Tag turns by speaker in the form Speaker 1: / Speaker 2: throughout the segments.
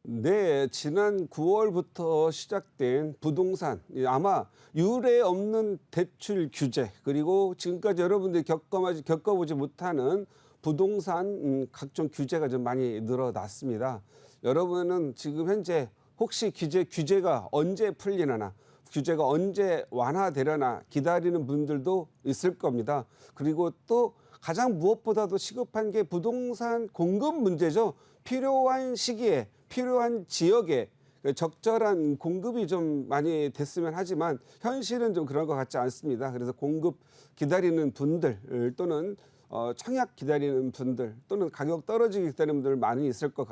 Speaker 1: 네, 지난 9월부터 시작된 부동산, 아마 유례 없는 대출 규제, 그리고 지금까지 여러분들이 겪어보지 못하는 부동산 각종 규제가 좀 많이 늘어났습니다. 여러분은 지금 현재 혹시 규제가 언제 풀리려나, 규제가 언제 완화되려나 기다리는 분들도 있을 겁니다. 그리고 또 가장 무엇보다도 시급한 게 부동산 공급 문제죠. 필요한 시기에, 필요한 지역에 적절한 공급이 좀 많이 됐으면 하지만 현실은 좀 그런 것 같지 않습니다. 그래서 공급 기다리는 분들 또는 청약 기다리는 분들 또는 가격 떨어지기 기다리는 분들 많이 있을 것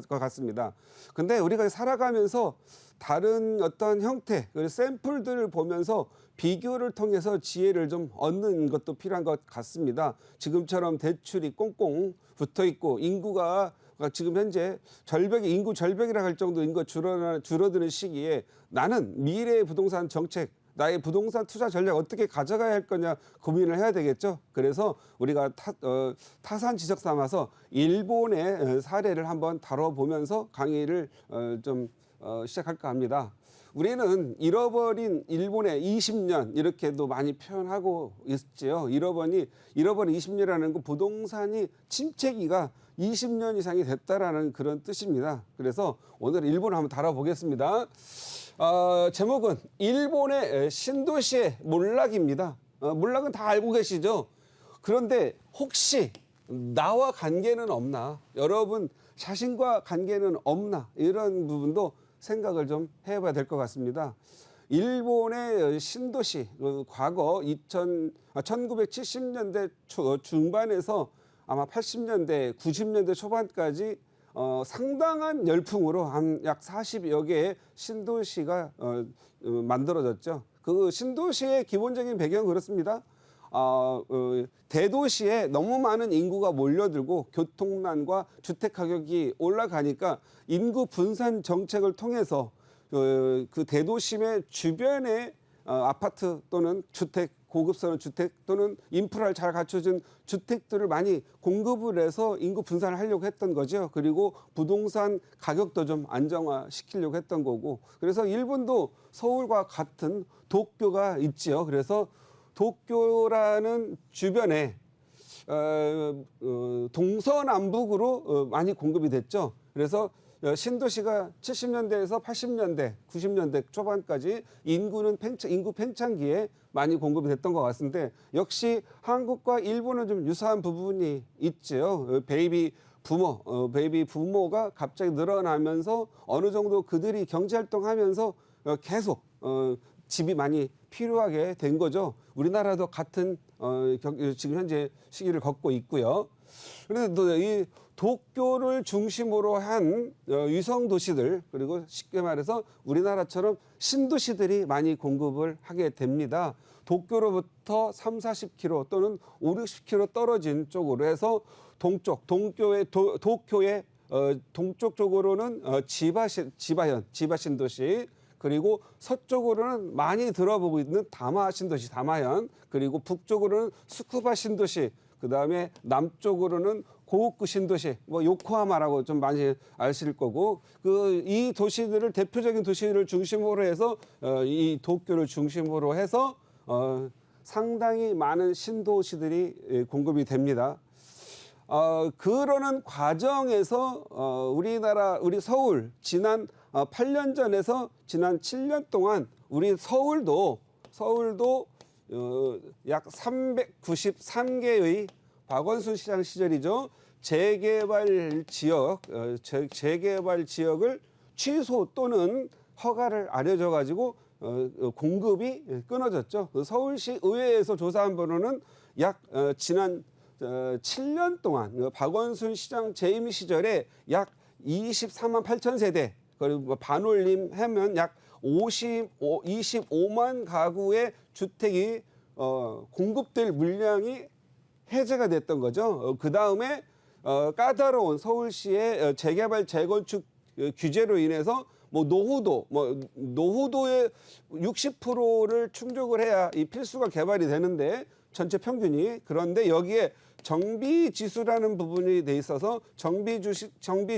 Speaker 1: 같습니다. 근데 우리가 살아가면서 다른 어떤 형태, 샘플들을 보면서 비교를 통해서 지혜를 좀 얻는 것도 필요한 것 같습니다. 지금처럼 대출이 꽁꽁 붙어 있고 인구가 지금 현재 인구 절벽이라 할 정도 인구가 줄어드는 시기에 나는 미래의 부동산 정책, 나의 부동산 투자 전략 어떻게 가져가야 할 거냐 고민을 해야 되겠죠. 그래서 우리가 타산 지적 삼아서 일본의 사례를 한번 다뤄보면서 강의를 시작할까 합니다. 우리는 잃어버린 일본의 20년 이렇게도 많이 표현하고 있지요. 잃어버린 20년이라는 건 부동산이 침체기가 20년 이상이 됐다라는 그런 뜻입니다. 그래서 오늘 일본을 한번 다뤄보겠습니다. 제목은 일본의 신도시의 몰락입니다. 몰락은 다 알고 계시죠? 그런데 혹시 나와 관계는 없나? 여러분 자신과 관계는 없나? 이런 부분도 생각을 좀 해봐야 될 것 같습니다. 일본의 신도시, 과거 1970년대 중반에서 아마 80년대, 90년대 초반까지 상당한 열풍으로 한 약 40여 개의 신도시가 만들어졌죠. 그 신도시의 기본적인 배경은 그렇습니다. 대도시에 너무 많은 인구가 몰려들고 교통난과 주택 가격이 올라가니까 인구 분산 정책을 통해서 그 대도심의 주변에 아파트 또는 주택, 고급스러운 주택 또는 인프라를 잘 갖춰준 주택들을 많이 공급을 해서 인구 분산을 하려고 했던 거죠. 그리고 부동산 가격도 좀 안정화시키려고 했던 거고. 그래서 일본도 서울과 같은 도쿄가 있지요. 그래서 도쿄라는 주변에 동서남북으로 많이 공급이 됐죠. 그래서 신도시가 70년대에서 80년대, 90년대 초반까지 인구 팽창기에 많이 공급이 됐던 것 같은데 역시 한국과 일본은 좀 유사한 부분이 있죠. 베이비 부모가 갑자기 늘어나면서 어느 정도 그들이 경제활동하면서 계속 집이 많이 필요하게 된 거죠. 우리나라도 같은 지금 현재 시기를 걷고 있고요. 그런데 또 이 도쿄를 중심으로 한 위성 도시들 그리고 쉽게 말해서 우리나라처럼 신도시들이 많이 공급을 하게 됩니다. 도쿄로부터 30-40km 또는 50-60km 떨어진 쪽으로 해서 도쿄의 동쪽 쪽으로는 지바 신도시 그리고 서쪽으로는 많이 들어보고 있는 다마 신도시 다마현 그리고 북쪽으로는 스쿠바 신도시 그다음에 남쪽으로는 고우쿠 신도시 요코하마라고 좀 많이 아실 거고 이 도시들을 대표적인 도시를 중심으로 해서 이 도쿄를 중심으로 해서 상당히 많은 신도시들이 공급이 됩니다. 그러는 과정에서 우리 서울 지난 8년 전에서 지난 7년 동안 우리 서울도 약 393개의 박원순 시장 시절이죠. 재개발 지역을 취소 또는 허가를 안 해줘 가지고 공급이 끊어졌죠. 서울시 의회에서 조사한 바로는 약 지난 7년 동안 박원순 시장 재임 시절에 약 24만 8천 세대 그리고 반올림 하면 약 25만 가구의 주택이 공급될 물량이 해제가 됐던 거죠. 그 다음에 까다로운 서울시의 재개발 재건축 규제로 인해서 노후도의 60%를 충족을 해야 이 필수가 개발이 되는데 전체 평균이 그런데 여기에 정비 지수라는 부분이 돼 있어서 정비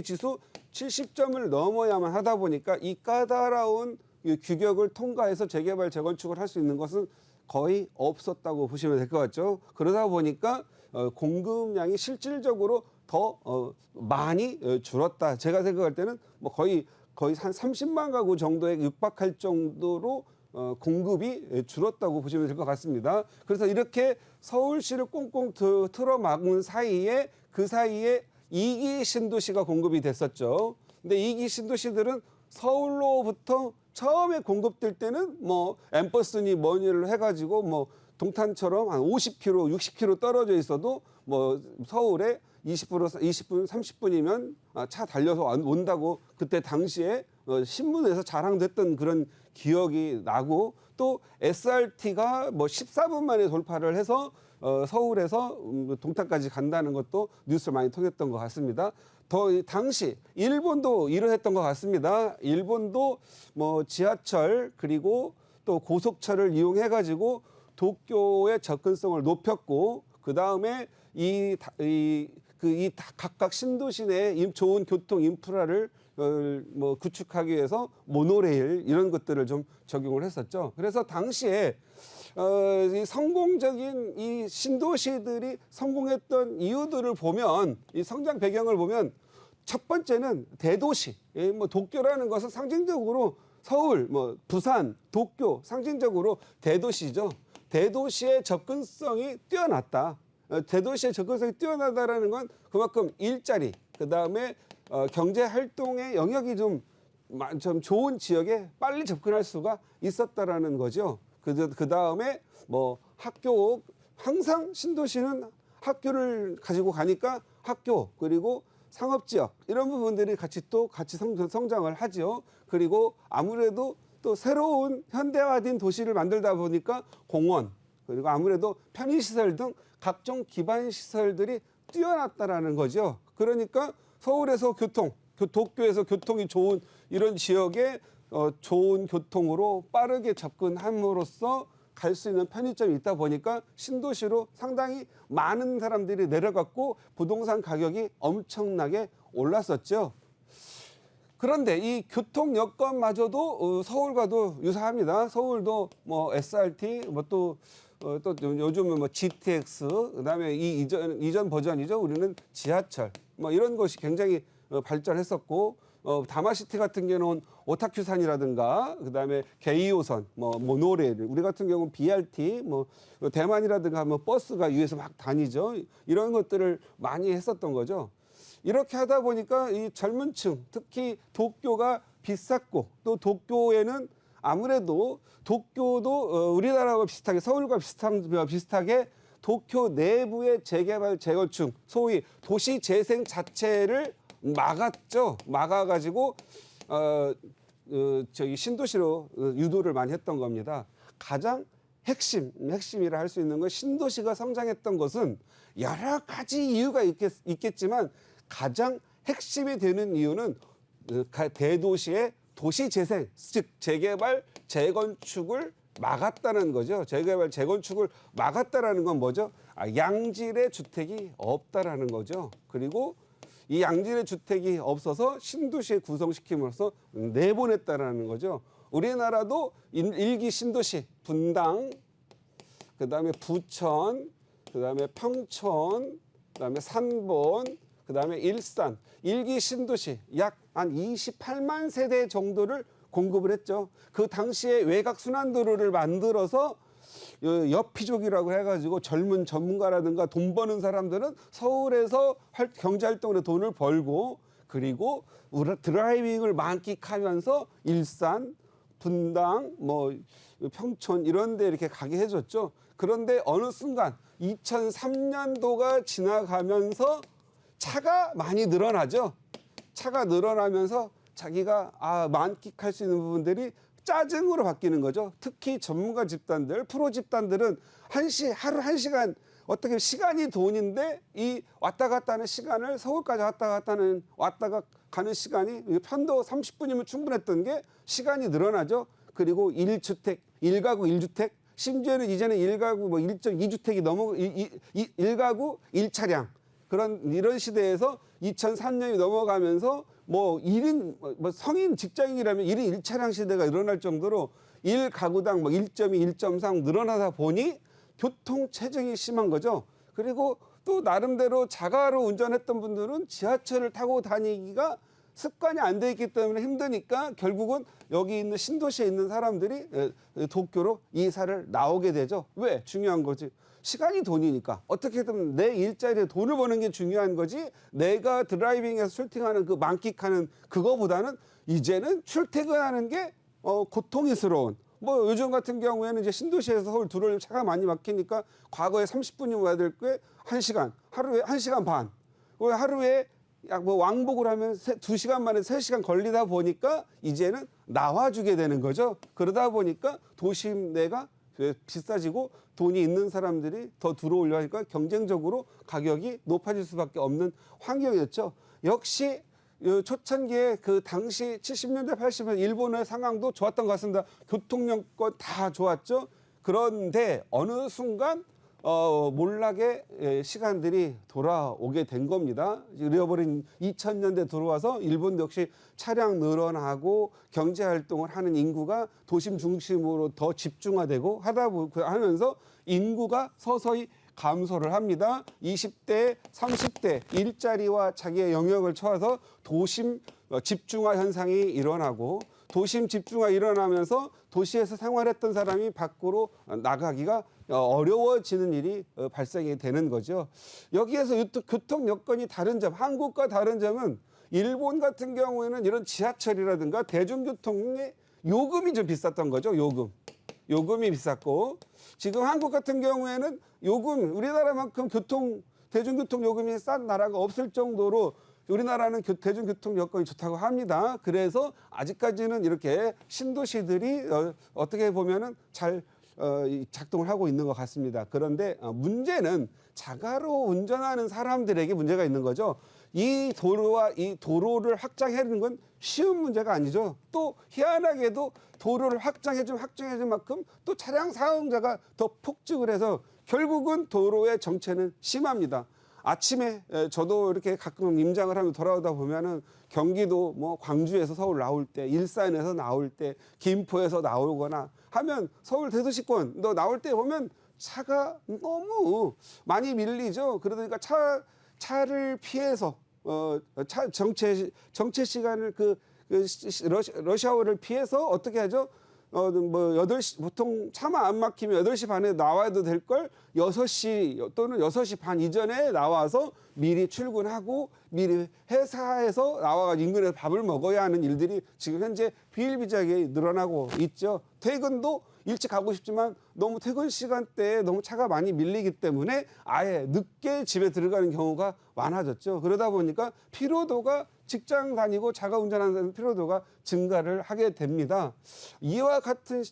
Speaker 1: 지수 70점을 넘어야만 하다 보니까 이 까다로운 이 규격을 통과해서 재개발, 재건축을 할 수 있는 것은 거의 없었다고 보시면 될 것 같죠. 그러다 보니까 공급량이 실질적으로 더 많이 줄었다. 제가 생각할 때는 뭐 거의 한 30만 가구 정도에 육박할 정도로 공급이 줄었다고 보시면 될 것 같습니다. 그래서 이렇게 서울시를 꽁꽁 틀어막은 사이에 그 사이에 2기 신도시가 공급이 됐었죠. 근데 2기 신도시들은 서울로부터 처음에 공급될 때는 뭐 엠버스니 뭐니를 해가지고 뭐 동탄처럼 한 50km, 60km 떨어져 있어도 뭐 서울에 20분, 30분이면 차 달려서 온다고 그때 당시에 신문에서 자랑됐던 그런 기억이 나고, 또 SRT가 뭐 14분 만에 돌파를 해서 서울에서 동탄까지 간다는 것도 뉴스를 많이 통했던 것 같습니다. 당시 일본도 이러했던 것 같습니다. 일본도 뭐 지하철 그리고 또 고속철을 이용해 가지고 도쿄의 접근성을 높였고, 그 다음에 각각 신도시 내 좋은 교통 인프라를 뭐 구축하기 위해서 모노레일 이런 것들을 좀 적용을 했었죠. 그래서 당시에 이 성공적인 이 신도시들이 성공했던 이유들을 보면, 이 성장 배경을 보면, 첫 번째는 대도시, 뭐 도쿄라는 것은 상징적으로 서울, 뭐 부산, 도쿄 상징적으로 대도시죠. 대도시의 접근성이 뛰어났다. 대도시의 접근성이 뛰어나다라는 건 그만큼 일자리, 그 다음에 경제 활동의 영역이 좀 좋은 지역에 빨리 접근할 수가 있었다라는 거죠. 그 다음에 뭐 학교, 항상 신도시는 학교를 가지고 가니까 학교, 그리고 상업지역 이런 부분들이 같이 성장을 하죠. 그리고 아무래도 또 새로운 현대화된 도시를 만들다 보니까 공원, 그리고 아무래도 편의시설 등 각종 기반 시설들이 뛰어났다라는 거죠. 그러니까 서울에서 도쿄에서 교통이 좋은 이런 지역에 좋은 교통으로 빠르게 접근함으로써 갈 수 있는 편의점이 있다 보니까 신도시로 상당히 많은 사람들이 내려갔고 부동산 가격이 엄청나게 올랐었죠. 그런데 이 교통 여건마저도 서울과도 유사합니다. 서울도 뭐 SRT, 또 요즘은 뭐 GTX, 그다음에 이 이전 버전이죠. 우리는 지하철, 뭐 이런 것이 굉장히 발전했었고, 다마시티 같은 경우는 오타큐산이라든가, 그다음에 게이오선, 뭐 모노레일, 우리 같은 경우는 BRT, 뭐 대만이라든가 뭐 버스가 위에서 막 다니죠. 이런 것들을 많이 했었던 거죠. 이렇게 하다 보니까 이 젊은 층, 특히 도쿄가 비쌌고, 또 도쿄에는 아무래도 도쿄도 우리나라와 비슷하게, 서울과 비슷하게 도쿄 내부의 재개발, 재건축, 소위 도시 재생 자체를 막았죠. 막아가지고 저기 신도시로 유도를 많이 했던 겁니다. 가장 핵심이라 할 수 있는 건, 신도시가 성장했던 것은 여러 가지 이유가 있겠지만 가장 핵심이 되는 이유는 대도시의 도시 재생, 즉 재개발, 재건축을 막았다는 거죠. 재개발, 재건축을 막았다라는 건 뭐죠? 양질의 주택이 없다라는 거죠. 그리고 이 양질의 주택이 없어서 신도시에 구성시킴으로써 내보냈다라는 거죠. 우리나라도 일기 신도시, 분당, 그다음에 부천, 그다음에 평촌, 그다음에 산본, 그다음에 일산, 일기 신도시 약 한 28만 세대 정도를 공급을 했죠. 그 당시에 외곽 순환도로를 만들어서 여피족이라고 해가지고 젊은 전문가라든가 돈 버는 사람들은 서울에서 경제활동으로 돈을 벌고, 그리고 드라이빙을 만끽하면서 일산, 분당, 뭐 평촌 이런 데 이렇게 가게 해줬죠. 그런데 어느 순간 2003년도가 지나가면서 차가 많이 늘어나죠. 차가 늘어나면서 자기가 만끽할 수 있는 부분들이 짜증으로 바뀌는 거죠. 특히 전문가 집단들, 프로 집단들은 하루 1시간, 어떻게 시간이 돈인데 이 왔다 갔다 하는 시간을, 서울까지 왔다 가는 시간이 편도 30분이면 충분했던 게 시간이 늘어나죠. 그리고 1가구 1주택, 심지어는 이제는 1가구 뭐 1.2주택이 넘어 1가구 1차량, 이런 시대에서 2003년이 넘어가면서 뭐 1인 뭐 성인 직장인이라면 1인 1차량 시대가 일어날 정도로 1가구당 뭐 1.2, 1.3 늘어나다 보니 교통 체증이 심한 거죠. 그리고 또 나름대로 자가로 운전했던 분들은 지하철을 타고 다니기가 습관이 안 돼 있기 때문에 힘드니까 결국은 여기 있는 신도시에 있는 사람들이 도쿄로 이사를 나오게 되죠. 왜? 중요한 거지. 시간이 돈이니까 어떻게든 내 일자리에 돈을 버는 게 중요한 거지, 내가 드라이빙해서 출퇴근하는 그 만끽하는 그거보다는 이제는 출퇴근하는 게 고통스러운, 뭐 요즘 같은 경우에는 이제 신도시에서 서울 들어오려면 차가 많이 막히니까 과거에 30분이면 와야 될 게 1시간, 하루에 1시간 반, 하루에 약 뭐 왕복을 하면 2시간 만에 3시간 걸리다 보니까 이제는 나와주게 되는 거죠. 그러다 보니까 도심 내가 비싸지고 돈이 있는 사람들이 더 들어오려 하니까 경쟁적으로 가격이 높아질 수밖에 없는 환경이었죠. 역시 초창기에 그 당시 70년대 80년대 일본의 상황도 좋았던 것 같습니다. 교통 여건 다 좋았죠. 그런데 어느 순간 몰락의 시간들이 돌아오게 된 겁니다. 잃어버린 2000년대 들어와서 일본도 역시 차량 늘어나고 경제 활동을 하는 인구가 도심 중심으로 더 집중화되고 하면서 인구가 서서히 감소를 합니다. 20대, 30대 일자리와 자기의 영역을 쳐서 도심 집중화 현상이 일어나고, 도심 집중화 일어나면서 도시에서 생활했던 사람이 밖으로 나가기가 어려워지는 일이 발생이 되는 거죠. 여기에서 교통 여건이 다른 점, 한국과 다른 점은 일본 같은 경우에는 이런 지하철이라든가 대중교통의 요금이 좀 비쌌던 거죠. 요금이 비쌌고, 지금 한국 같은 경우에는 요금, 우리나라만큼 대중교통 요금이 싼 나라가 없을 정도로 우리나라는 대중교통 여건이 좋다고 합니다. 그래서 아직까지는 이렇게 신도시들이 어떻게 보면은 잘 작동을 하고 있는 것 같습니다. 그런데 문제는 자가로 운전하는 사람들에게 문제가 있는 거죠. 이 도로를 확장하는 건 쉬운 문제가 아니죠. 또 희한하게도 도로를 확장해준 만큼 또 차량 사용자가 더 폭증을 해서 결국은 도로의 정체는 심합니다. 아침에 저도 이렇게 가끔 임장을 하면 돌아오다 보면은 경기도 뭐 광주에서 서울 나올 때, 일산에서 나올 때, 김포에서 나오거나 하면 서울 대도시권 나올 때 보면 차가 너무 많이 밀리죠. 그러니까 차를 피해서 정체 시간을 러시아워를 피해서 어떻게 하죠? 뭐 8시, 보통 차만 안 막히면 8시 반에 나와도 될 걸 6시 또는 6시 반 이전에 나와서 미리 출근하고 미리 회사에서 나와가지고 인근에서 밥을 먹어야 하는 일들이 지금 현재 비일비재하게 늘어나고 있죠. 퇴근도 일찍 가고 싶지만 너무 퇴근 시간대에 너무 차가 많이 밀리기 때문에 아예 늦게 집에 들어가는 경우가 많아졌죠. 그러다 보니까 피로도가, 직장 다니고 자가 운전하는 피로도가 증가를 하게 됩니다. 이와 같은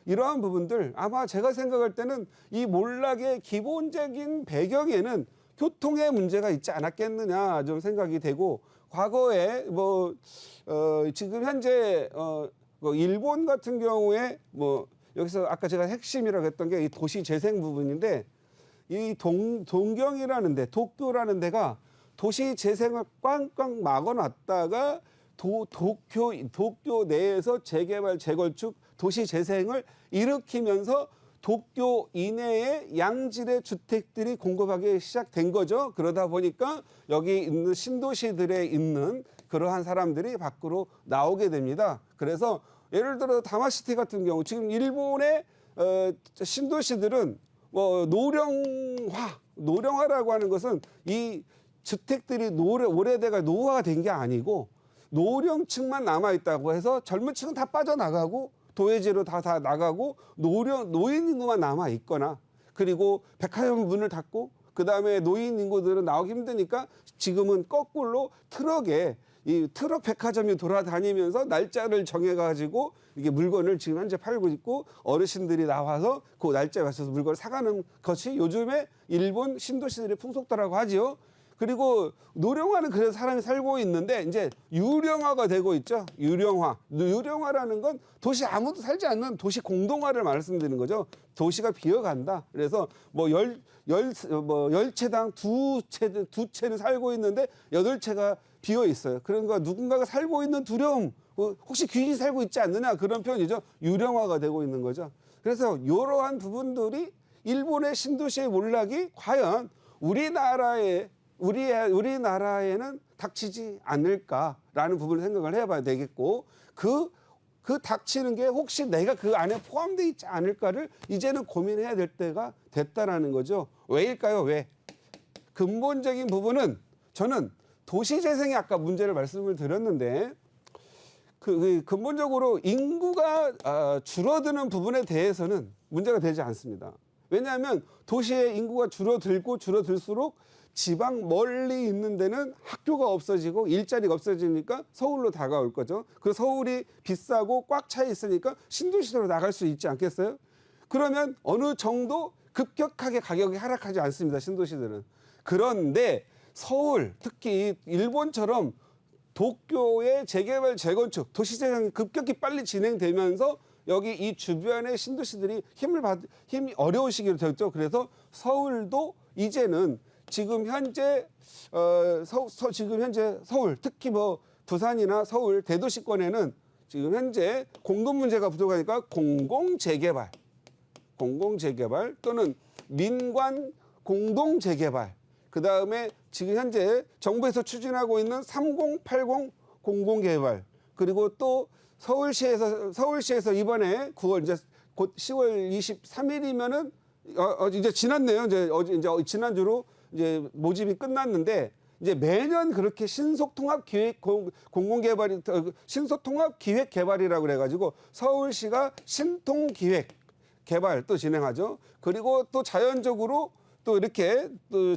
Speaker 1: 이러한 부분들, 아마 제가 생각할 때는 이 몰락의 기본적인 배경에는 교통의 문제가 있지 않았겠느냐 좀 생각이 되고, 과거에 지금 현재 일본 같은 경우에 여기서 아까 제가 핵심이라고 했던 게 이 도시 재생 부분인데, 이 동경이라는 도쿄라는 데가 도시 재생을 꽝꽝 막아놨다가 도쿄 내에서 재개발, 재건축, 도시 재생을 일으키면서 도쿄 이내에 양질의 주택들이 공급하기 시작된 거죠. 그러다 보니까 여기 있는 신도시들에 있는 그러한 사람들이 밖으로 나오게 됩니다. 그래서 예를 들어 다마시티 같은 경우, 지금 일본의 신도시들은 노령화라고 하는 것은 이 주택들이 오래돼가 노후화가 된 게 아니고 노령층만 남아있다고 해서 젊은 층은 다 빠져나가고 도예지로 다 나가고 노인 인구만 남아있거나, 그리고 백화점 문을 닫고 그 다음에 노인 인구들은 나오기 힘드니까 지금은 거꾸로 이 트럭 백화점이 돌아다니면서 날짜를 정해가지고 이게 물건을 지금 현재 팔고 있고, 어르신들이 나와서 그 날짜에 맞춰서 물건을 사가는 것이 요즘에 일본 신도시들의 풍속도라고 하지요. 그리고 노령화는 그래서 사람이 살고 있는데 이제 유령화가 되고 있죠. 유령화라는 건 도시 아무도 살지 않는 도시 공동화를 말씀드리는 거죠. 도시가 비어간다. 그래서 열채당 두 채는 살고 있는데 8채가 비어 있어요. 그러니까 누군가가 살고 있는 두려움, 혹시 귀신이 살고 있지 않느냐 그런 표현이죠. 유령화가 되고 있는 거죠. 그래서 이러한 부분들이 일본의 신도시의 몰락이 과연 우리나라에는 닥치지 않을까라는 부분을 생각을 해봐야 되겠고 그 닥치는 게 혹시 내가 그 안에 포함되어 있지 않을까를 이제는 고민해야 될 때가 됐다라는 거죠. 왜일까요? 왜? 근본적인 부분은 저는 도시재생의 아까 문제를 말씀을 드렸는데 근본적으로 인구가 줄어드는 부분에 대해서는 문제가 되지 않습니다. 왜냐하면 도시의 인구가 줄어들수록 지방 멀리 있는 데는 학교가 없어지고 일자리가 없어지니까 서울로 다가올 거죠. 그리고 서울이 비싸고 꽉 차 있으니까 신도시로 나갈 수 있지 않겠어요? 그러면 어느 정도 급격하게 가격이 하락하지 않습니다. 신도시들은. 그런데 서울, 특히 일본처럼 도쿄의 재개발, 재건축, 도시재생이 급격히 빨리 진행되면서 여기 이 주변의 신도시들이 힘이 어려운 시기로 되었죠. 그래서 서울도 이제는 지금 현재 서울, 특히 뭐 부산이나 서울 대도시권에는 지금 현재 공급 문제가 부족하니까 공공재개발 또는 민관 공동재개발, 그 다음에 지금 현재 정부에서 추진하고 있는 3080 공공개발, 그리고 또 서울시에서 이번에 9월 이제 곧 10월 23일이면은 이제 지났네요. 이제 지난주로 이제 모집이 끝났는데 이제 매년 그렇게 신속통합기획개발이라고 그래가지고 서울시가 신통기획개발 또 진행하죠. 그리고 또 자연적으로 또 이렇게 또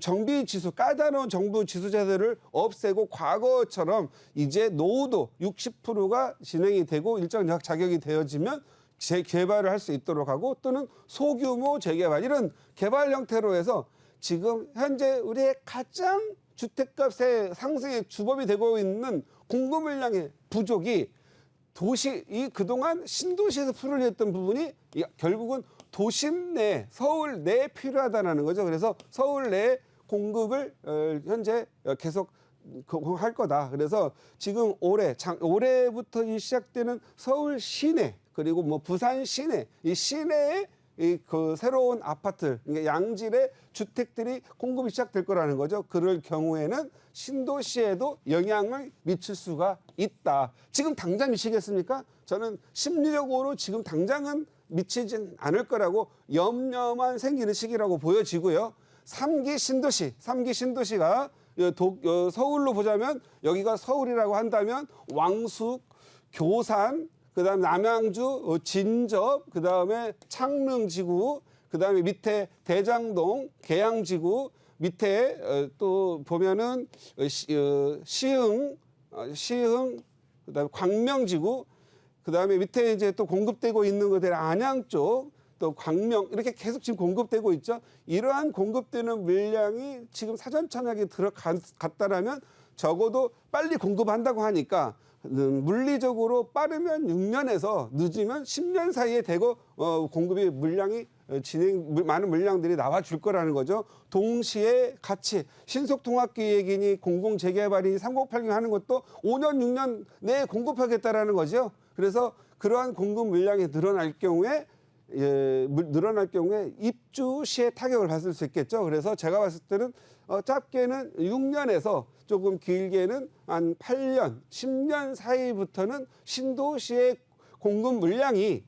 Speaker 1: 까다로운 정부 지수제도를 없애고 과거처럼 이제 노후도 60%가 진행이 되고 일정 자격이 되어지면 재개발을 할 수 있도록 하고 또는 소규모 재개발 이런 개발 형태로 해서 지금 현재 우리의 가장 주택값의 상승의 주범이 되고 있는 공급 물량의 부족이 그동안 신도시에서 풀어야 했던 부분이 결국은 도심 내, 서울 내에 필요하다는 거죠. 그래서 서울 내 공급을 현재 계속 할 거다. 그래서 지금 올해부터 시작되는 서울 시내 그리고 뭐 부산 시내, 이 시내에 그 새로운 아파트, 양질의 주택들이 공급이 시작될 거라는 거죠. 그럴 경우에는 신도시에도 영향을 미칠 수가 있다. 지금 당장 미치겠습니까? 저는 심리적으로 지금 당장은 미치진 않을 거라고 염려만 생기는 시기라고 보여지고요. 3기 신도시가 서울로 보자면 여기가 서울이라고 한다면 왕숙, 교산, 그다음 남양주, 진접, 그다음에 창릉지구, 그다음에 밑에 대장동, 계양지구, 밑에 또 보면은 시흥, 그다음에 광명지구, 그다음에 밑에 이제 또 공급되고 있는 것들 안양 쪽, 또 광명 이렇게 계속 지금 공급되고 있죠. 이러한 공급되는 물량이 지금 사전천약에 들어갔다라면 적어도 빨리 공급한다고 하니까 물리적으로 빠르면 6년에서 늦으면 10년 사이에 되고 공급이 많은 물량들이 나와줄 거라는 거죠. 동시에 같이 신속통합기획이니 공공재개발이니 3080 하는 것도 5년, 6년 내에 공급하겠다라는 거죠. 그래서 그러한 공급 물량이 늘어날 경우에 입주 시에 타격을 받을 수 있겠죠. 그래서 제가 봤을 때는 짧게는 6년에서 조금 길게는 한 8년, 10년 사이부터는 신도시의 공급 물량이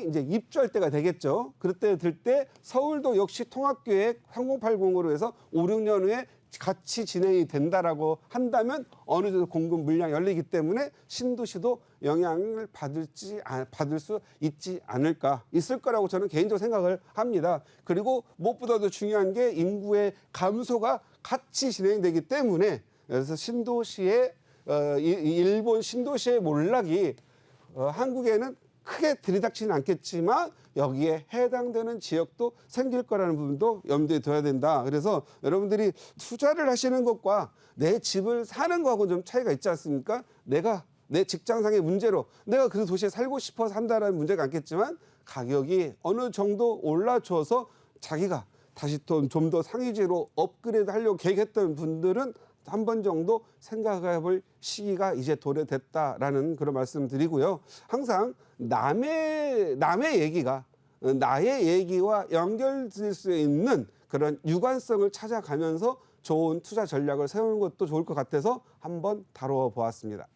Speaker 1: 이제 입주할 때가 되겠죠. 그럴 때 될 때 서울도 역시 통합계획 3080으로 해서 5, 6년 후에 같이 진행이 된다라고 한다면 어느 정도 공급 물량이 열리기 때문에 신도시도 영향을 받을 수 있을 거라고 저는 개인적으로 생각을 합니다. 그리고 무엇보다도 중요한 게 인구의 감소가 같이 진행되기 때문에 그래서 일본 신도시의 몰락이 한국에는 크게 들이닥치는 않겠지만 여기에 해당되는 지역도 생길 거라는 부분도 염두에 둬야 된다. 그래서 여러분들이 투자를 하시는 것과 내 집을 사는 거하고 좀 차이가 있지 않습니까? 내가 내 직장상의 문제로 내가 그 도시에 살고 싶어서 산다라는 문제가 않겠지만 가격이 어느 정도 올라줘서 자기가 다시 또 좀 더 상위지로 업그레이드 하려고 계획했던 분들은 한 번 정도 생각해 볼 시기가 이제 도래됐다라는 그런 말씀 드리고요. 항상 남의 얘기가 나의 얘기와 연결될 수 있는 그런 유관성을 찾아가면서 좋은 투자 전략을 세우는 것도 좋을 것 같아서 한번 다뤄 보았습니다.